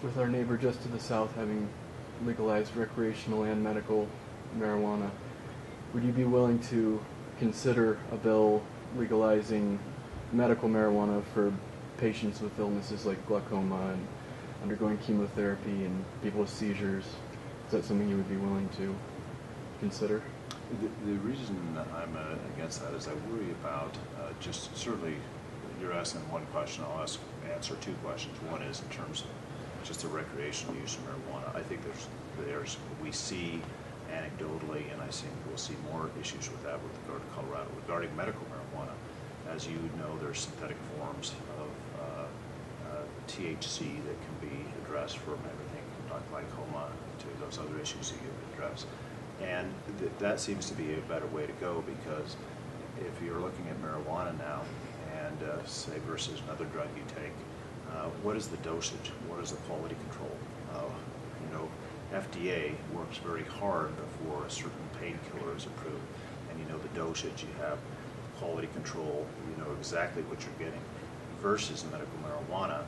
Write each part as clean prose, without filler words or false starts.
with our neighbor just to the south having legalized recreational and medical marijuana, would you be willing to consider a bill legalizing medical marijuana for patients with illnesses like glaucoma and undergoing chemotherapy and people with seizures? Is that something you would be willing to consider? The reason I'm against that is I worry about just certainly you're asking one question, I'll answer two questions. One is in terms of just the recreational use of marijuana. I think we see anecdotally, and I think we'll see more issues with that with regard to Colorado. Regarding medical marijuana, as you know, there's synthetic forms of THC that can be addressed from everything from glaucoma to those other issues that you've addressed. And that seems to be a better way to go, because if you're looking at marijuana now and say versus another drug you take, what is the dosage? What is the quality control? FDA works very hard before a certain painkiller is approved, and you know the dosage, you have quality control, you know exactly what you're getting. Versus medical marijuana,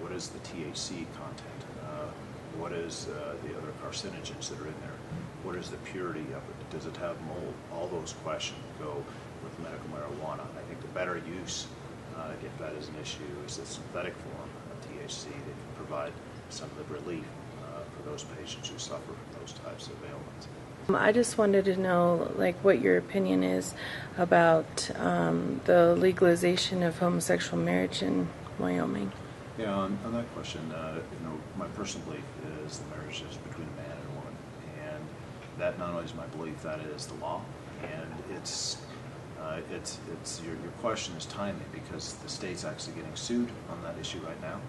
what is the THC content? What is the other carcinogens that are in there? What is the purity of it? Does it have mold? All those questions go with medical marijuana. I think the better use, if that is an issue, is the synthetic form of THC that can provide some of the relief for those patients who suffer from those types of ailments. I just wanted to know, what your opinion is about the legalization of homosexual marriage in Wyoming. Yeah, on that question, my personal belief is the marriage is between a man and a woman, and that not only is my belief, that is the law, and your question is timely, because the state's actually getting sued on that issue right now,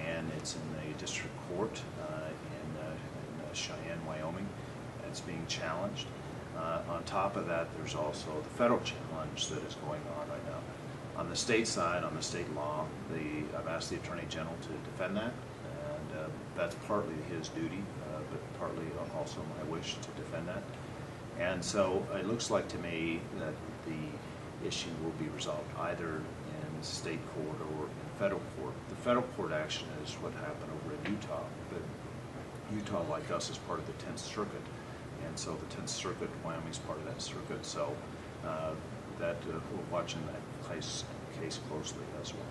and it's in the district court in Cheyenne, Wyoming. It's being challenged. On top of that, there's also the federal challenge that is going on right now. On the state side, on the state law, I've asked the Attorney General to defend that, and that's partly his duty, but partly also my wish to defend that. And so it looks like to me that the issue will be resolved either in state court or in federal court. The federal court action is what happened over in Utah, but Utah, like us, is part of the 10th Circuit, and so the 10th Circuit, Wyoming's part of that circuit, so we're watching that case closely as well.